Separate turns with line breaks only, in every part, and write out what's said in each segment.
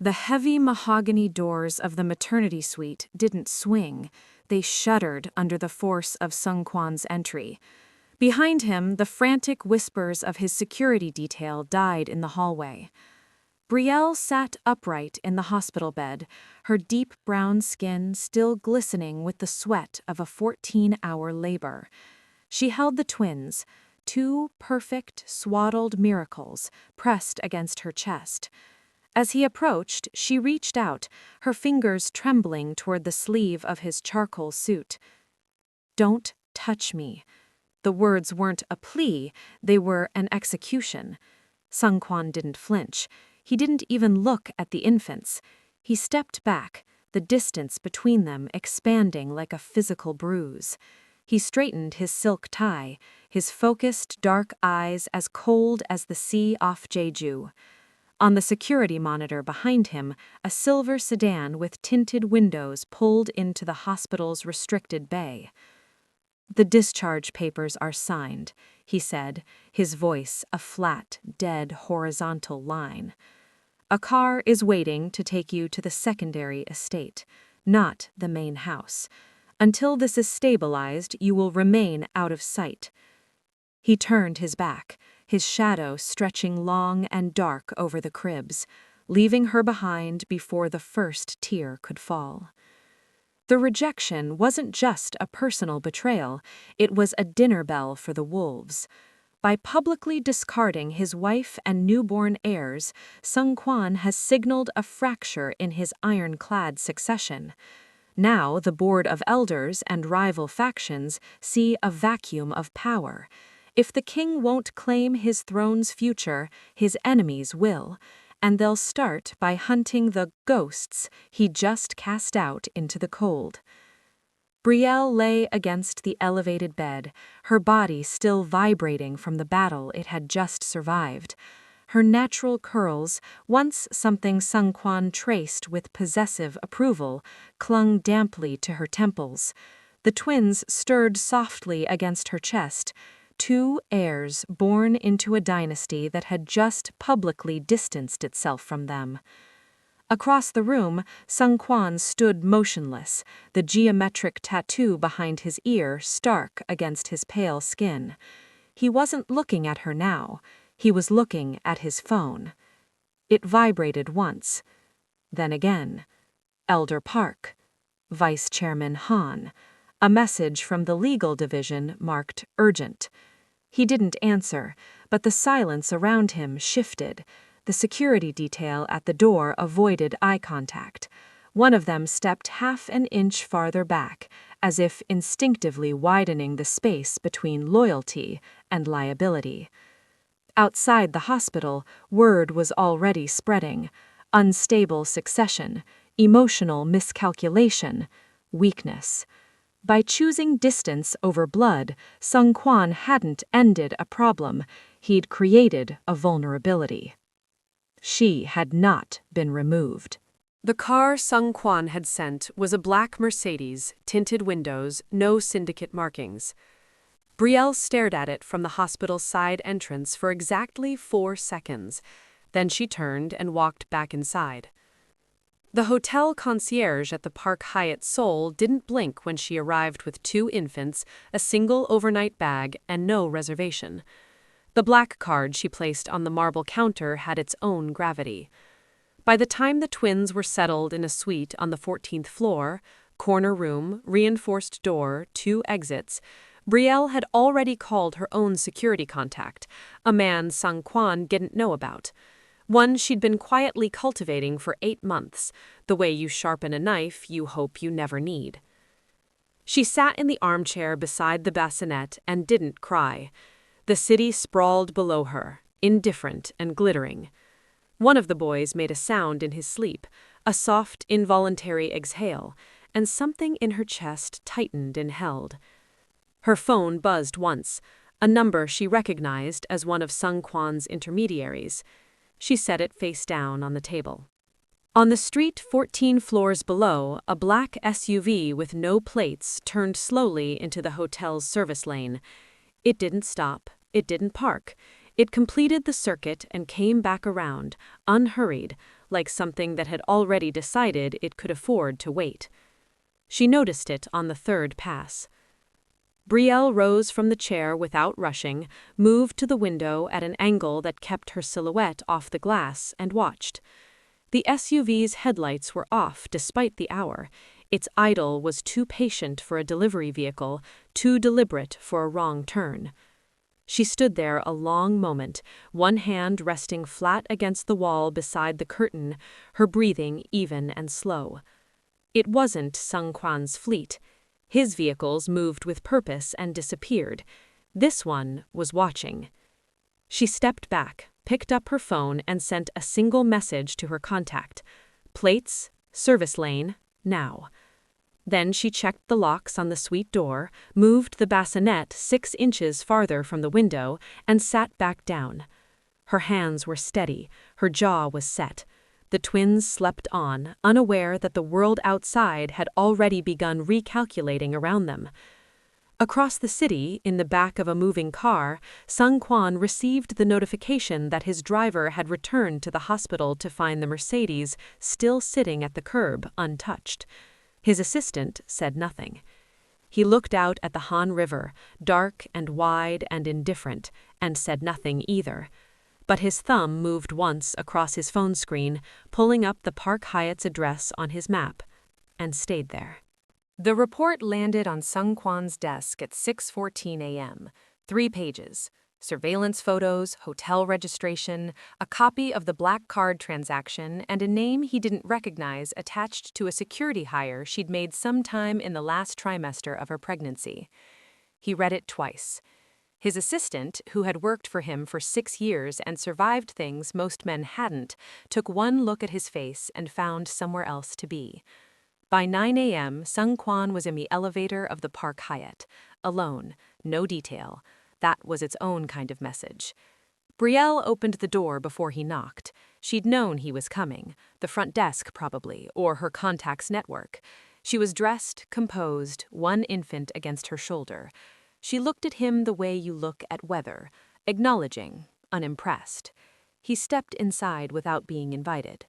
The heavy mahogany doors of the maternity suite didn't swing. They shuddered under the force of Sung Kwan's entry. Behind him, the frantic whispers of his security detail died in the hallway. Brielle sat upright in the hospital bed, her deep brown skin still glistening with the sweat of a 14-hour labor. She held the twins, two perfect, swaddled miracles, pressed against her chest. As he approached, she reached out, her fingers trembling toward the sleeve of his charcoal suit. "Don't touch me." The words weren't a plea, they were an execution. Sung Kwan didn't flinch. He didn't even look at the infants. He stepped back, the distance between them expanding like a physical bruise. He straightened his silk tie, his focused dark eyes as cold as the sea off Jeju. On the security monitor behind him, a silver sedan with tinted windows pulled into the hospital's restricted bay. "The discharge papers are signed," he said, his voice a flat, dead horizontal line. "A car is waiting to take you to the secondary estate, not the main house. Until this is stabilized, you will remain out of sight." He turned his back, his shadow stretching long and dark over the cribs, leaving her behind before the first tear could fall. The rejection wasn't just a personal betrayal, it was a dinner bell for the wolves. By publicly discarding his wife and newborn heirs, Sung Kwan has signaled a fracture in his ironclad succession. Now the board of elders and rival factions see a vacuum of power. If the king won't claim his throne's future, his enemies will, and they'll start by hunting the ghosts he just cast out into the cold. Brielle lay against the elevated bed, her body still vibrating from the battle it had just survived. Her natural curls, once something Sung Kwan traced with possessive approval, clung damply to her temples. The twins stirred softly against her chest, two heirs born into a dynasty that had just publicly distanced itself from them. Across the room, Sung Kwan stood motionless, the geometric tattoo behind his ear stark against his pale skin. He wasn't looking at her now. He was looking at his phone. It vibrated once. Then again. Elder Park. Vice Chairman Han. A message from the legal division marked urgent. He didn't answer, but the silence around him shifted. The security detail at the door avoided eye contact. One of them stepped half an inch farther back, as if instinctively widening the space between loyalty and liability. Outside the hospital, word was already spreading. Unstable succession, emotional miscalculation, weakness. By choosing distance over blood, Sung Kwan hadn't ended a problem, he'd created a vulnerability. She had not been removed. The car Sung Kwan had sent was a black Mercedes, tinted windows, no Syndicate markings. Brielle stared at it from the hospital's side entrance for exactly 4 seconds. Then she turned and walked back inside. The hotel concierge at the Park Hyatt Seoul didn't blink when she arrived with 2 infants, a single overnight bag, and no reservation. The black card she placed on the marble counter had its own gravity. By the time the twins were settled in a suite on the 14th floor, corner room, reinforced door, 2 exits, Brielle had already called her own security contact, a man Sung Kwan didn't know about. One she'd been quietly cultivating for 8 months, the way you sharpen a knife you hope you never need. She sat in the armchair beside the bassinet and didn't cry. The city sprawled below her, indifferent and glittering. One of the boys made a sound in his sleep, a soft, involuntary exhale, and something in her chest tightened and held. Her phone buzzed once, a number she recognized as one of Sung Kwan's intermediaries. She set it face down on the table. On the street 14 floors below, a black SUV with no plates turned slowly into the hotel's service lane. It didn't stop. It didn't park. It completed the circuit and came back around, unhurried, like something that had already decided it could afford to wait. She noticed it on the third pass. Belle rose from the chair without rushing, moved to the window at an angle that kept her silhouette off the glass, and watched. The SUV's headlights were off despite the hour. Its idle was too patient for a delivery vehicle, too deliberate for a wrong turn. She stood there a long moment, one hand resting flat against the wall beside the curtain, her breathing even and slow. It wasn't Sungkwan's fleet. His vehicles moved with purpose and disappeared. This one was watching. She stepped back, picked up her phone, and sent a single message to her contact. Plates, service lane, now. Then she checked the locks on the suite door, moved the bassinet 6 inches farther from the window, and sat back down. Her hands were steady, her jaw was set. The twins slept on, unaware that the world outside had already begun recalculating around them. Across the city, in the back of a moving car, Sungkwan received the notification that his driver had returned to the hospital to find the Mercedes still sitting at the curb, untouched. His assistant said nothing. He looked out at the Han River, dark and wide and indifferent, and said nothing either. But his thumb moved once across his phone screen, pulling up the Park Hyatt's address on his map, and stayed there. The report landed on Sungkwan's desk at 6:14 a.m. 3 pages. Surveillance photos, hotel registration, a copy of the black card transaction, and a name he didn't recognize attached to a security hire she'd made sometime in the last trimester of her pregnancy. He read it twice. His assistant, who had worked for him for 6 years and survived things most men hadn't, took one look at his face and found somewhere else to be. By 9 a.m., Sungkwan was in the elevator of the Park Hyatt, alone, no detail. That was its own kind of message. Belle opened the door before he knocked. She'd known he was coming, the front desk probably, or her contacts network. She was dressed, composed, one infant against her shoulder. She looked at him the way you look at weather, acknowledging, unimpressed. He stepped inside without being invited.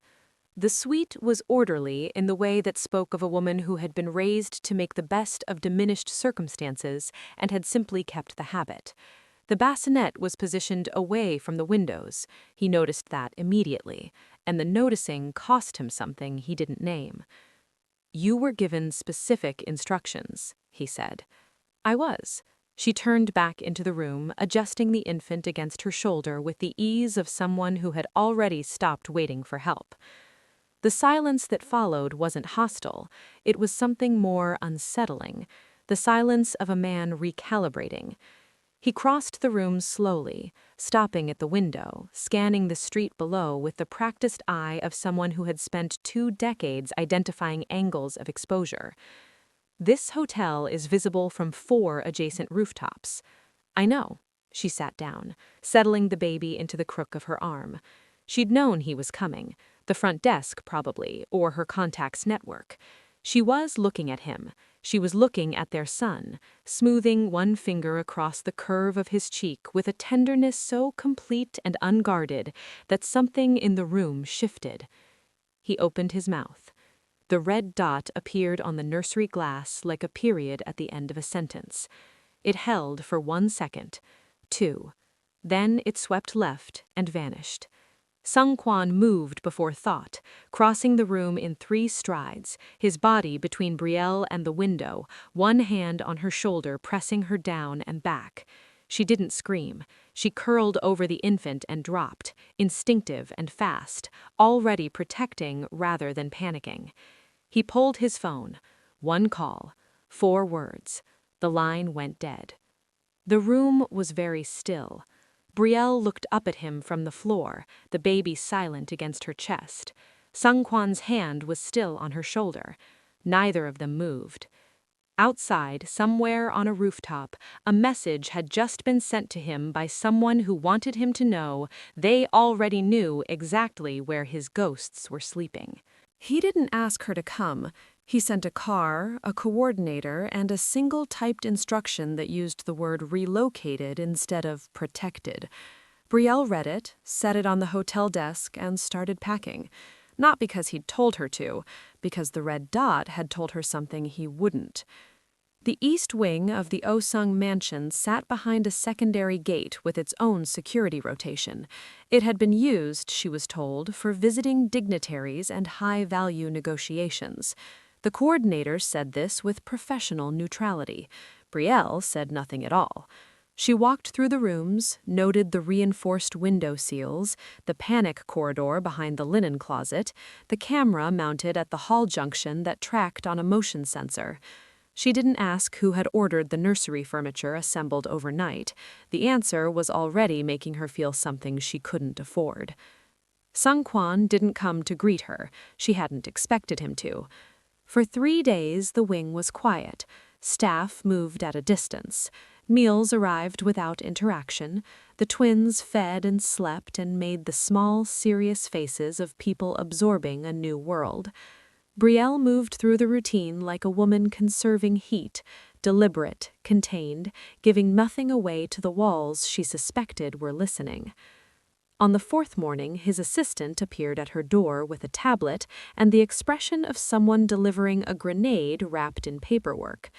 The suite was orderly in the way that spoke of a woman who had been raised to make the best of diminished circumstances and had simply kept the habit. The bassinet was positioned away from the windows. He noticed that immediately, and the noticing cost him something he didn't name. "You were given specific instructions," he said. "I was." She turned back into the room, adjusting the infant against her shoulder with the ease of someone who had already stopped waiting for help. The silence that followed wasn't hostile. It was something more unsettling, the silence of a man recalibrating. He crossed the room slowly, stopping at the window, scanning the street below with the practiced eye of someone who had spent 2 decades identifying angles of exposure. "This hotel is visible from 4 adjacent rooftops." "I know." She sat down, settling the baby into the crook of her arm. She'd known he was coming, the front desk probably, or her contacts network. She was looking at him. She was looking at their son, smoothing one finger across the curve of his cheek with a tenderness so complete and unguarded that something in the room shifted. He opened his mouth. The red dot appeared on the nursery glass like a period at the end of a sentence. It held for 1 second, 2. Then it swept left and vanished. Sungkwan moved before thought, crossing the room in 3 strides, his body between Belle and the window, one hand on her shoulder pressing her down and back. She didn't scream. She curled over the infant and dropped, instinctive and fast, already protecting rather than panicking. He pulled his phone. 1 call, 4 words. The line went dead. The room was very still. Belle looked up at him from the floor, the baby silent against her chest. Sungkwan's hand was still on her shoulder. Neither of them moved. Outside, somewhere on a rooftop, a message had just been sent to him by someone who wanted him to know they already knew exactly where his ghosts were sleeping. He didn't ask her to come. He sent a car, a coordinator, and a single typed instruction that used the word relocated instead of protected. Belle read it, set it on the hotel desk, and started packing. Not because he'd told her to, because the red dot had told her something he wouldn't. The east wing of the Osung mansion sat behind a secondary gate with its own security rotation. It had been used, she was told, for visiting dignitaries and high-value negotiations. The coordinator said this with professional neutrality. Belle said nothing at all. She walked through the rooms, noted the reinforced window seals, the panic corridor behind the linen closet, the camera mounted at the hall junction that tracked on a motion sensor. She didn't ask who had ordered the nursery furniture assembled overnight. The answer was already making her feel something she couldn't afford. Sung-kwan didn't come to greet her. She hadn't expected him to. For 3 days, the wing was quiet. Staff moved at a distance. Meals arrived without interaction. The twins fed and slept and made the small, serious faces of people absorbing a new world. Belle moved through the routine like a woman conserving heat, deliberate, contained, giving nothing away to the walls she suspected were listening. On the 4th morning, his assistant appeared at her door with a tablet and the expression of someone delivering a grenade wrapped in paperwork.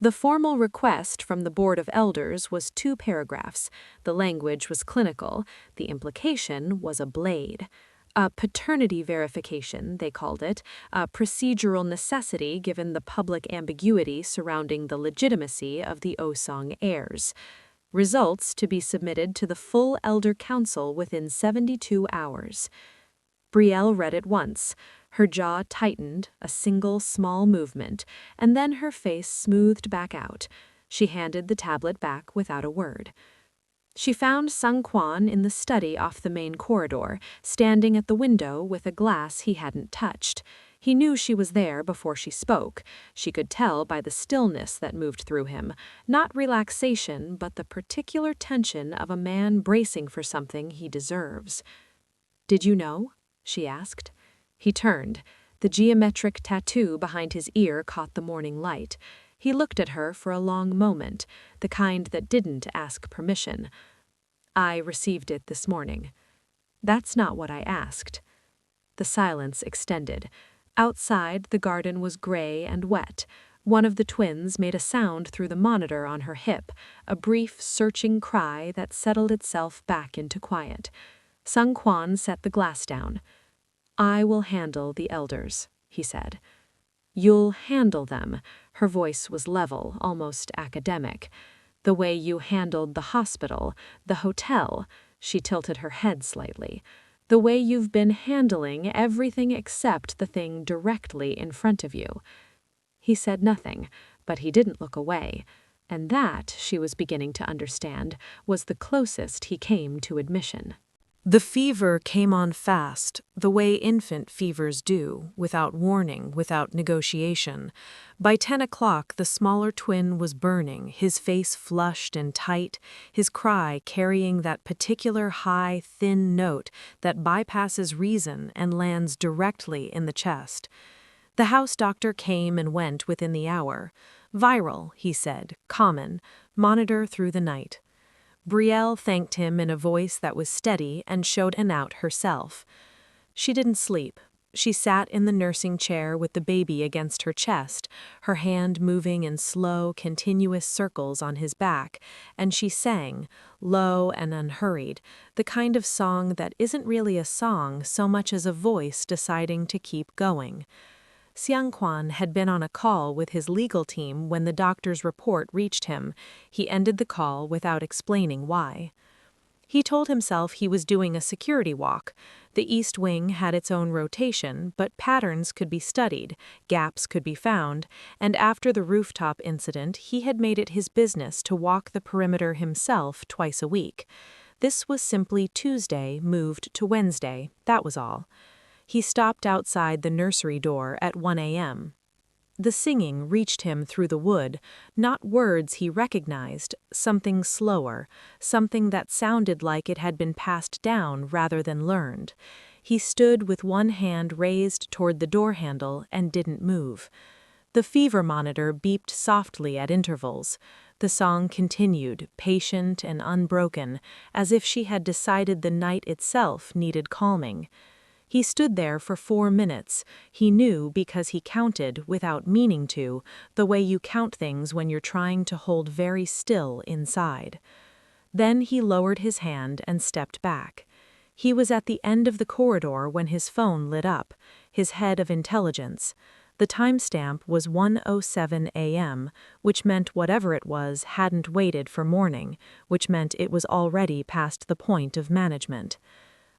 The formal request from the Board of Elders was 2 paragraphs. The language was clinical. The implication was a blade. A paternity verification, they called it, a procedural necessity given the public ambiguity surrounding the legitimacy of the Osung heirs. Results to be submitted to the full Elder Council within 72 hours. Belle read it once. Her jaw tightened, a single small movement, and then her face smoothed back out. She handed the tablet back without a word. She found Sung-kwan in the study off the main corridor, standing at the window with a glass he hadn't touched. He knew she was there before she spoke. She could tell by the stillness that moved through him, not relaxation, but the particular tension of a man bracing for something he deserves. "Did you know?" she asked. He turned. The geometric tattoo behind his ear caught the morning light. He looked at her for a long moment, the kind that didn't ask permission. "I received it this morning." "That's not what I asked." The silence extended. Outside, the garden was gray and wet. One of the twins made a sound through the monitor on her hip, a brief, searching cry that settled itself back into quiet. Sung-kwan set the glass down. "I will handle the elders," he said. "You'll handle them." Her voice was level, almost academic. "The way you handled the hospital, the hotel." She tilted her head slightly. "The way you've been handling everything except the thing directly in front of you." He said nothing, but he didn't look away. And that, she was beginning to understand, was the closest he came to admission. The fever came on fast, the way infant fevers do, without warning, without negotiation. By 10 o'clock, the smaller twin was burning, his face flushed and tight, his cry carrying that particular high, thin note that bypasses reason and lands directly in the chest. The house doctor came and went within the hour. "Viral," he said, "common, monitor through the night." Belle thanked him in a voice that was steady and showed an out herself. She didn't sleep. She sat in the nursing chair with the baby against her chest, her hand moving in slow, continuous circles on his back, and she sang, low and unhurried, the kind of song that isn't really a song so much as a voice deciding to keep going. Sung-kwan had been on a call with his legal team when the doctor's report reached him. He ended the call without explaining why. He told himself he was doing a security walk. The East Wing had its own rotation, but patterns could be studied, gaps could be found, and after the rooftop incident, he had made it his business to walk the perimeter himself twice a week. This was simply Tuesday moved to Wednesday, that was all. He stopped outside the nursery door at 1 a.m. The singing reached him through the wood, not words he recognized, something slower, something that sounded like it had been passed down rather than learned. He stood with one hand raised toward the door handle and didn't move. The fever monitor beeped softly at intervals. The song continued, patient and unbroken, as if she had decided the night itself needed calming.
He stood there for 4 minutes. He knew because he counted, without meaning to, the way you count things when you're trying to hold very still inside. Then he lowered his hand and stepped back. He was at the end of the corridor when his phone lit up, his head of intelligence. The timestamp was 1:07 a.m., which meant whatever it was hadn't waited for morning, which meant it was already past the point of management.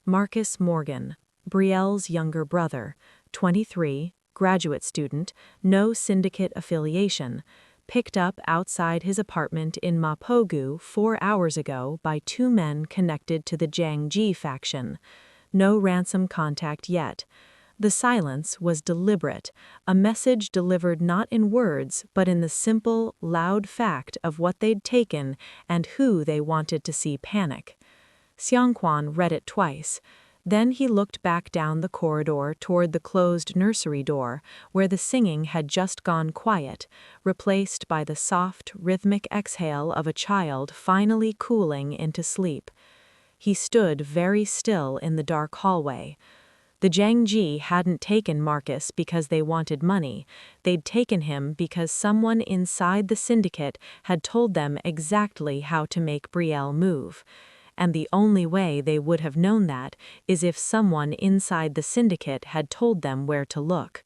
Marcus Morgan, Brielle's younger brother, 23, graduate student, no syndicate affiliation, picked up outside his apartment in Mapogu 4 hours ago by 2 men connected to the Jiangji faction. No ransom contact yet. The silence was deliberate, a message delivered not in words but in the simple, loud fact of what they'd taken and who they wanted to see panic. Xiangquan read it twice. Then he looked back down the corridor toward the closed nursery door, where the singing had just gone quiet, replaced by the soft, rhythmic exhale of a child finally cooling into sleep. He stood very still in the dark hallway. The Jiangji hadn't taken Marcus because they wanted money. They'd taken him because someone inside the syndicate had told them exactly how to make Brielle move. And the only way they would have known that is if someone inside the syndicate had told them where to look.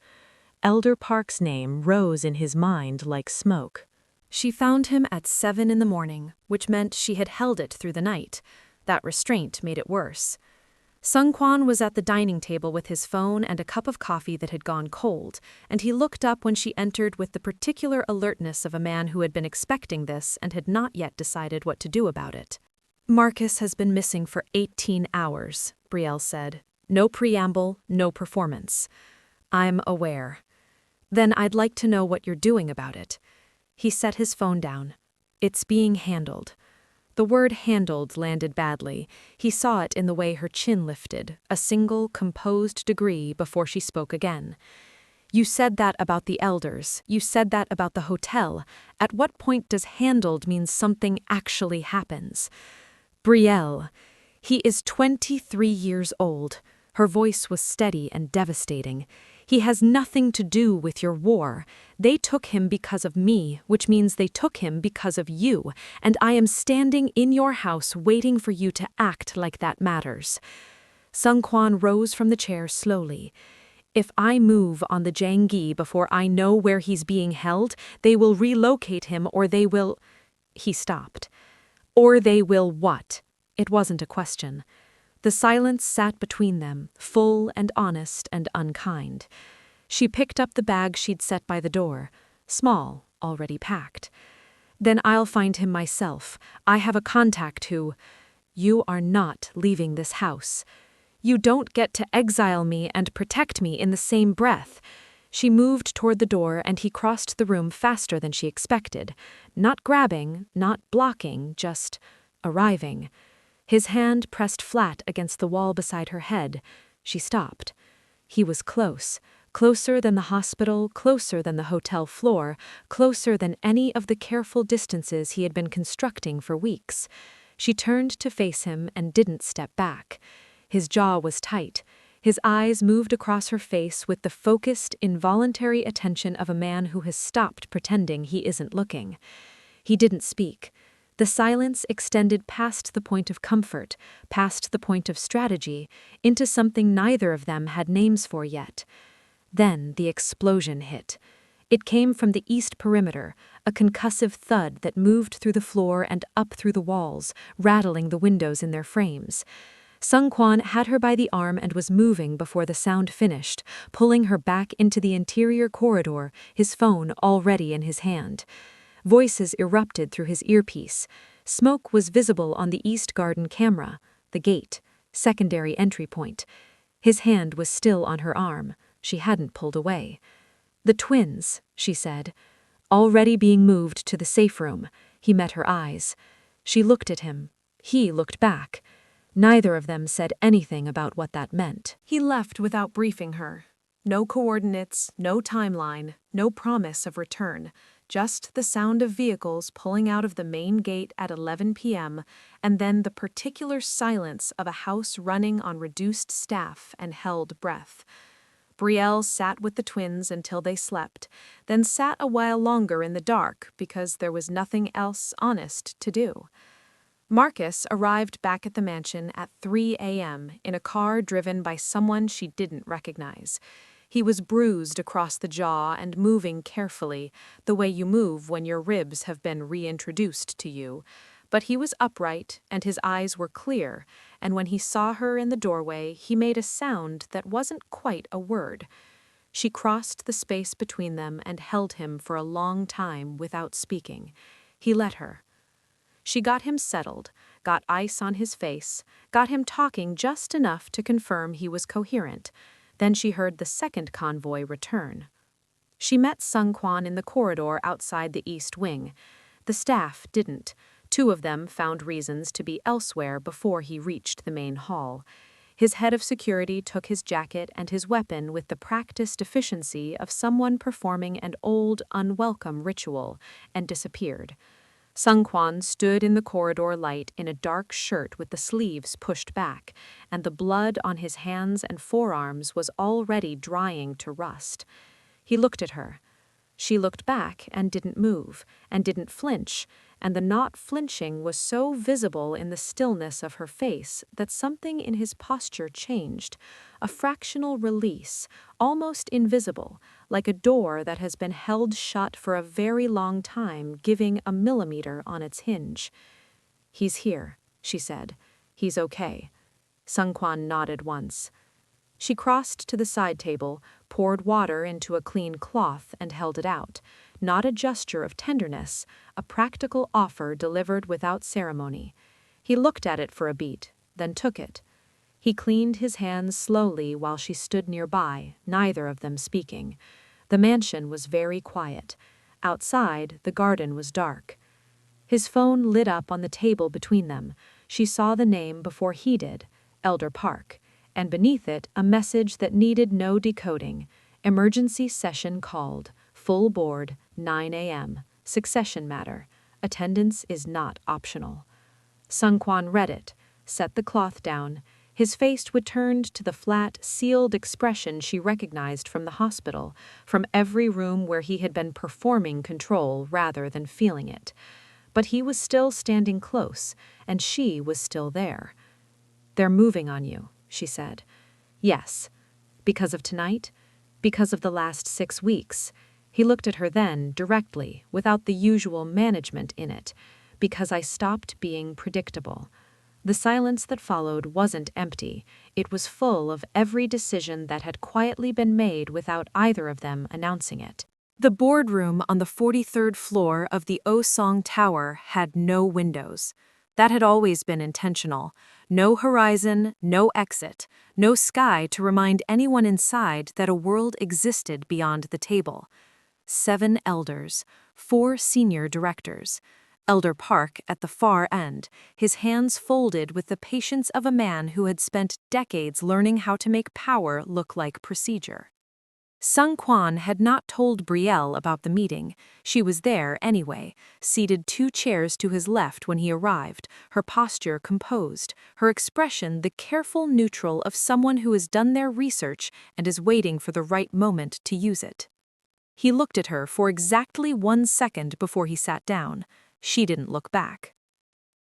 Elder Park's name rose in his mind like smoke.
She found him at 7 in the morning, which meant she had held it through the night. That restraint made it worse. Sungkwan was at the dining table with his phone and a cup of coffee that had gone cold, and he looked up when she entered with the particular alertness of a man who had been expecting this and had not yet decided what to do about it. "Marcus has been missing for 18 hours, Brielle said. No preamble, no performance. I'm aware. Then I'd like to know what you're doing about it." He set his phone down. "It's being handled." The word handled landed badly. He saw it in the way her chin lifted, a single, composed degree before she spoke again. "You said that about the elders. You said that about the hotel. At what point does handled mean something actually happens?" "Brielle, he is 23 years old." Her voice was steady and devastating. "He has nothing to do with your war. They took him because of me, which means they took him because of you, and I am standing in your house waiting for you to act like that matters." Sungkwan rose from the chair slowly. "If I move on the Jiangji before I know where he's being held, they will relocate him or they will—" He stopped. "Or they will what?" It wasn't a question. The silence sat between them, full and honest and unkind. She picked up the bag she'd set by the door, small, already packed. "Then I'll find him myself. I have a contact who—" "You are not leaving this house. You don't get to exile me and protect me in the same breath." She moved toward the door and he crossed the room faster than she expected. Not grabbing, not blocking, just arriving. His hand pressed flat against the wall beside her head. She stopped. He was close, closer than the hospital, closer than the hotel floor, closer than any of the careful distances he had been constructing for weeks. She turned to face him and didn't step back. His jaw was tight. His eyes moved across her face with the focused, involuntary attention of a man who has stopped pretending he isn't looking. He didn't speak. The silence extended past the point of comfort, past the point of strategy, into something neither of them had names for yet. Then the explosion hit. It came from the east perimeter, a concussive thud that moved through the floor and up through the walls, rattling the windows in their frames. Sungkwan had her by the arm and was moving before the sound finished, pulling her back into the interior corridor, his phone already in his hand. Voices erupted through his earpiece. Smoke was visible on the East Garden camera, the gate, secondary entry point. His hand was still on her arm. She hadn't pulled away. "The twins," she said. "Already being moved to the safe room." He met her eyes. She looked at him. He looked back. Neither of them said anything about what that meant. He left without briefing her. No coordinates, no timeline, no promise of return. just the sound of vehicles pulling out of the main gate at 11 p.m., and then the particular silence of a house running on reduced staff and held breath. Brielle sat with the twins until they slept, then sat a while longer in the dark because there was nothing else honest to do. Marcus arrived back at the mansion at 3 a.m. in a car driven by someone she didn't recognize. He was bruised across the jaw and moving carefully, the way you move when your ribs have been reintroduced to you. But he was upright, and his eyes were clear, and when he saw her in the doorway, he made a sound that wasn't quite a word. She crossed the space between them and held him for a long time without speaking. He let her. She got him settled, got ice on his face, got him talking just enough to confirm he was coherent. Then she heard the second convoy return. She met Syndicate in the corridor outside the East Wing. The staff didn't. 2 of them found reasons to be elsewhere before he reached the main hall. His head of security took his jacket and his weapon with the practiced efficiency of someone performing an old, unwelcome ritual, and disappeared. Syndicate stood in the corridor light in a dark shirt with the sleeves pushed back, and the blood on his hands and forearms was already drying to rust. He looked at her. She looked back and didn't move, and didn't flinch, and the not flinching was so visible in the stillness of her face that something in his posture changed, a fractional release, almost invisible, like a door that has been held shut for a very long time, giving a millimeter on its hinge. "He's here," she said. "He's okay." Syndicate nodded once. She crossed to the side table, poured water into a clean cloth, and held it out. Not a gesture of tenderness, a practical offer delivered without ceremony. He looked at it for a beat, then took it. He cleaned his hands slowly while she stood nearby, neither of them speaking. The mansion was very quiet. Outside, the garden was dark. His phone lit up on the table between them. She saw the name before he did, Elder Park, and beneath it a message that needed no decoding. Emergency session called. Full board, 9 a.m. Succession matter. Attendance is not optional. Syndicate read it, set the cloth down. His face returned to the flat, sealed expression she recognized from the hospital, from every room where he had been performing control rather than feeling it. But he was still standing close, and she was still there. "They're moving on you," she said. "Yes. Because of tonight? Because of the last 6 weeks." He looked at her then, directly, without the usual management in it. "Because I stopped being predictable." The silence that followed wasn't empty. It was full of every decision that had quietly been made without either of them announcing it. The boardroom on the 43rd floor of the Osong Tower had no windows. That had always been intentional. No horizon, no exit, no sky to remind anyone inside that a world existed beyond the table. 7 elders, 4 senior directors. Elder Park at the far end, his hands folded with the patience of a man who had spent decades learning how to make power look like procedure. Syndicate had not told Brielle about the meeting. She was there anyway, seated 2 chairs to his left when he arrived, her posture composed, her expression the careful neutral of someone who has done their research and is waiting for the right moment to use it. He looked at her for exactly 1 second before he sat down. She didn't look back.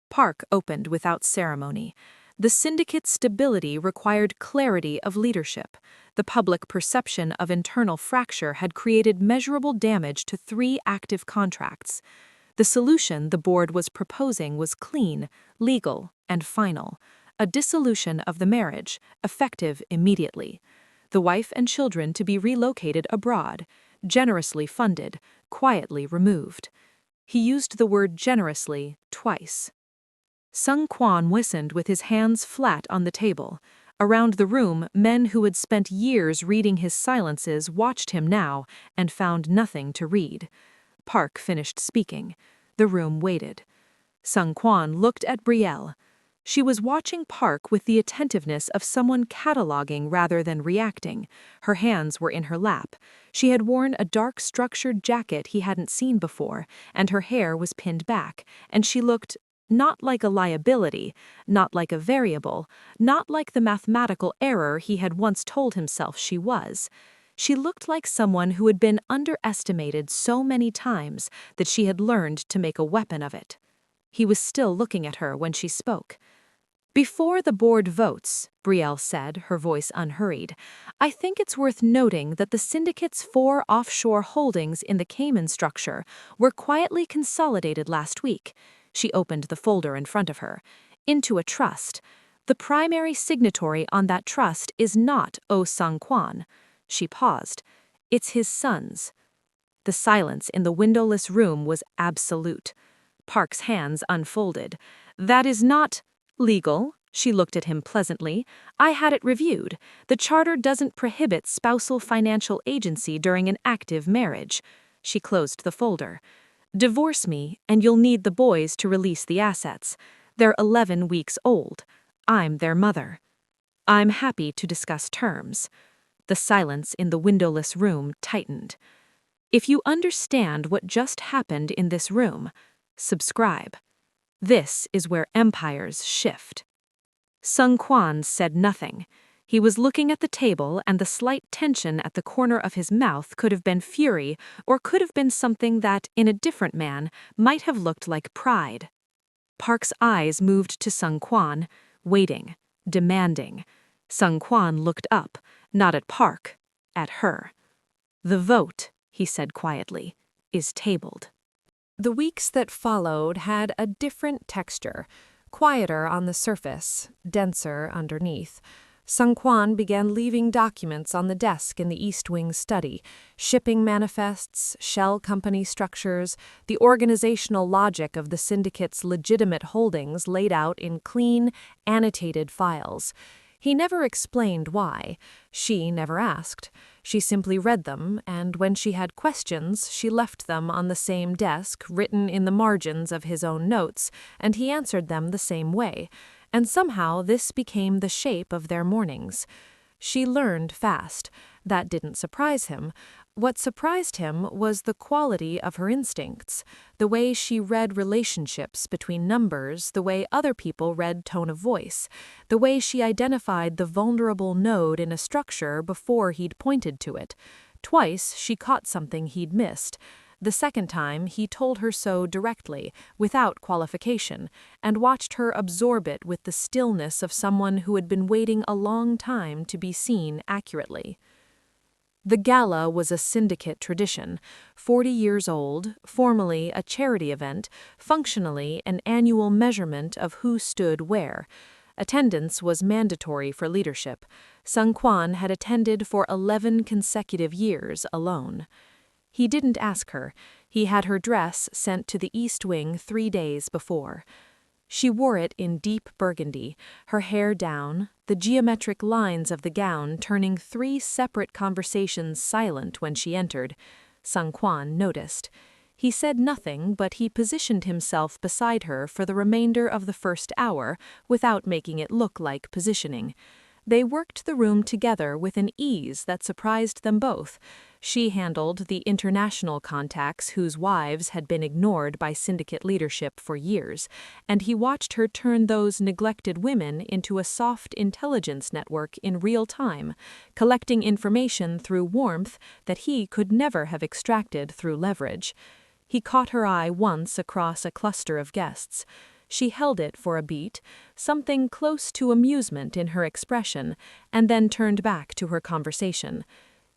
Park opened without ceremony. The syndicate's stability required clarity of leadership. The public perception of internal fracture had created measurable damage to 3 active contracts. The solution the board was proposing was clean, legal, and final. A dissolution of the marriage, effective immediately. The wife and children to be relocated abroad, generously funded, quietly removed. He used the word generously twice. Syndicate listened with his hands flat on the table. Around the room, men who had spent years reading his silences watched him now and found nothing to read. Park finished speaking. The room waited. Syndicate looked at Brielle. She was watching Park with the attentiveness of someone cataloging rather than reacting. Her hands were in her lap. She had worn a dark structured jacket he hadn't seen before, and her hair was pinned back, and she looked not like a liability, not like a variable, not like the mathematical error he had once told himself she was. She looked like someone who had been underestimated so many times that she had learned to make a weapon of it. He was still looking at her when she spoke. "Before the board votes," Brielle said, her voice unhurried, "I think it's worth noting that the Syndicate's 4 offshore holdings in the Cayman structure were quietly consolidated last week." She opened the folder in front of her. "Into a trust. The primary signatory on that trust is not Sung-Kwan." She paused. "It's his sons." The silence in the windowless room was absolute. Park's hands unfolded. "That is not legal." She looked at him pleasantly. "I had it reviewed. The charter doesn't prohibit spousal financial agency during an active marriage." She closed the folder. "Divorce me, and you'll need the boys to release the assets. They're 11 weeks old. I'm their mother. I'm happy to discuss terms." The silence in the windowless room tightened. "If you understand what just happened in this room, subscribe. This is where empires shift." Sung-Kwan said nothing. He was looking at the table, and the slight tension at the corner of his mouth could have been fury or could have been something that, in a different man, might have looked like pride. Park's eyes moved to Sung-Kwan, waiting, demanding. Sung-Kwan looked up, not at Park, at her. "The vote," he said quietly, "is tabled." The weeks that followed had a different texture, quieter on the surface, denser underneath. Sung-Kwan began leaving documents on the desk in the East Wing study, shipping manifests, shell company structures, the organizational logic of the Syndicate's legitimate holdings laid out in clean, annotated files. He never explained why. She never asked. She simply read them, and when she had questions, she left them on the same desk, written in the margins of his own notes, and he answered them the same way. And somehow this became the shape of their mornings. She learned fast. That didn't surprise him. What surprised him was the quality of her instincts, the way she read relationships between numbers, the way other people read tone of voice, the way she identified the vulnerable node in a structure before he'd pointed to it. Twice she caught something he'd missed. The second time he told her so directly, without qualification, and watched her absorb it with the stillness of someone who had been waiting a long time to be seen accurately. The gala was a Syndicate tradition, 40 years old, formally a charity event, functionally an annual measurement of who stood where. Attendance was mandatory for leadership. Sung-Kwan had attended for 11 consecutive years alone. He didn't ask her. He had her dress sent to the East Wing 3 days before. She wore it in deep burgundy, her hair down, the geometric lines of the gown turning 3 separate conversations silent when she entered. Sung-Kwan noticed. He said nothing, but he positioned himself beside her for the remainder of the first hour without making it look like positioning. They worked the room together with an ease that surprised them both. She handled the international contacts whose wives had been ignored by Syndicate leadership for years, and he watched her turn those neglected women into a soft intelligence network in real time, collecting information through warmth that he could never have extracted through leverage. He caught her eye once across a cluster of guests. She held it for a beat, something close to amusement in her expression, and then turned back to her conversation.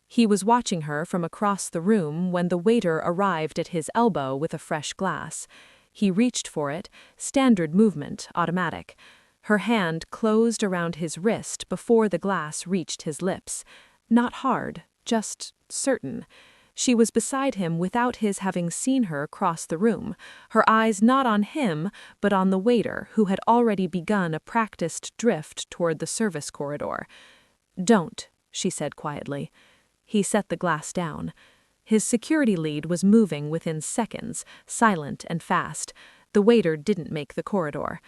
He was watching her from across the room when the waiter arrived at his elbow with a fresh glass. He reached for it, standard movement, automatic. Her hand closed around his wrist before the glass reached his lips. Not hard, just certain. She was beside him without his having seen her cross the room, her eyes not on him, but on the waiter, who had already begun a practiced drift toward the service corridor. "Don't," she said quietly. He set the glass down. His security lead was moving within seconds, silent and fast. The waiter didn't make the corridor.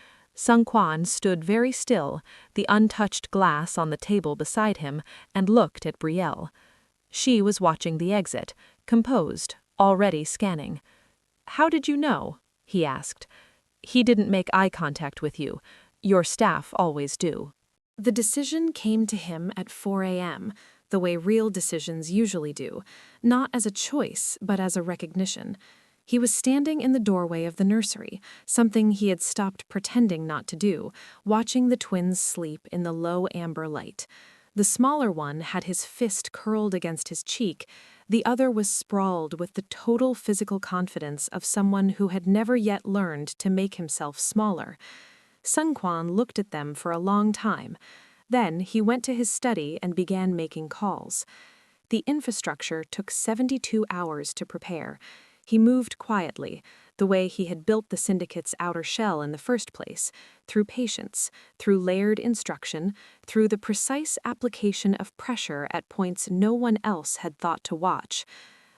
Quan stood very still, the untouched glass on the table beside him, and looked at Belle. She was watching the exit, composed, already scanning. "How did you know?" he asked. "He didn't make eye contact with you. Your staff always do."
The decision came to him at 4 a.m., the way real decisions usually do, not as a choice, but as a recognition. He was standing in the doorway of the nursery, something he had stopped pretending not to do, watching the twins sleep in the low amber light. The smaller one had his fist curled against his cheek, the other was sprawled with the total physical confidence of someone who had never yet learned to make himself smaller. Quan looked at them for a long time. Then he went to his study and began making calls. The infrastructure took 72 hours to prepare. He moved quietly, the way he had built the Syndicate's outer shell in the first place, through patience, through layered instruction, through the precise application of pressure at points no one else had thought to watch.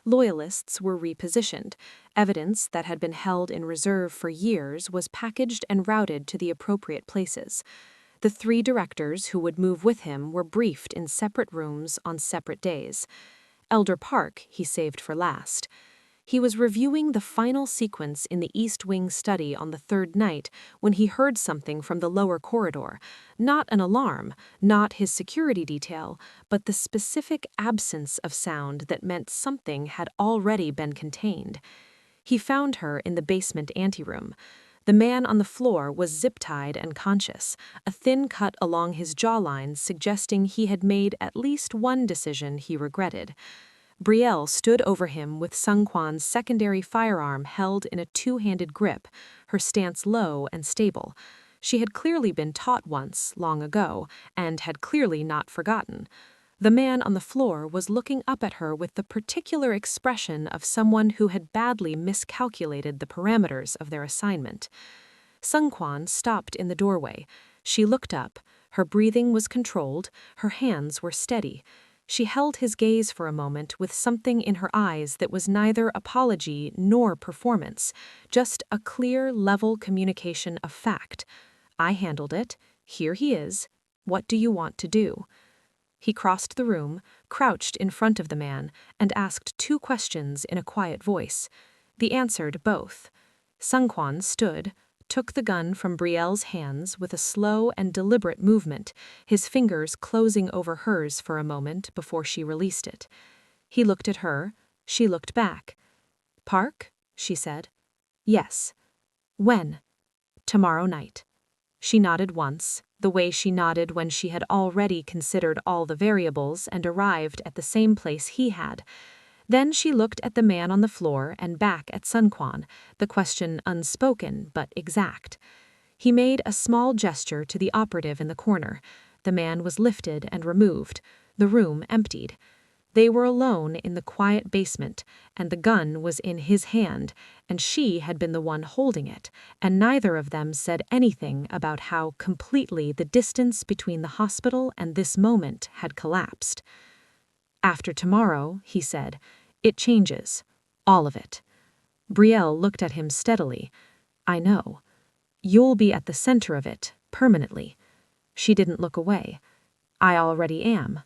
Loyalists were repositioned. Evidence that had been held in reserve for years was packaged and routed to the appropriate places. The 3 directors who would move with him were briefed in separate rooms on separate days. Elder Park he saved for last. He was reviewing the final sequence in the East Wing study on the 3rd night when he heard something from the lower corridor. Not an alarm, not his security detail, but the specific absence of sound that meant something had already been contained. He found her in the basement anteroom. The man on the floor was zip-tied and conscious, a thin cut along his jawline suggesting he had made at least one decision he regretted. Belle stood over him with Quan's secondary firearm held in a 2-handed grip, her stance low and stable. She had clearly been taught once, long ago, and had clearly not forgotten. The man on the floor was looking up at her with the particular expression of someone who had badly miscalculated the parameters of their assignment. Quan stopped in the doorway. She looked up. Her breathing was controlled. Her hands were steady. She held his gaze for a moment with something in her eyes that was neither apology nor performance, just a clear, level communication of fact. "I handled it. Here he is. What do you want to do?" He crossed the room, crouched in front of the man, and asked 2 questions in a quiet voice. They answered both. Quan stood, took the gun from Brielle's hands with a slow and deliberate movement, his fingers closing over hers for a moment before she released it. He looked at her. She looked back. "Park?" she said. "Yes." "When?" "Tomorrow night." She nodded once, the way she nodded when she had already considered all the variables and arrived at the same place he had. Then she looked at the man on the floor and back at Quan, the question unspoken but exact. He made a small gesture to the operative in the corner. The man was lifted and removed. The room emptied. They were alone in the quiet basement, and the gun was in his hand, and she had been the one holding it, and neither of them said anything about how completely the distance between the hospital and this moment had collapsed. "After tomorrow," he said, "it changes. All of it." Belle looked at him steadily. "I know. You'll be at the center of it, permanently." She didn't look away. "I already am."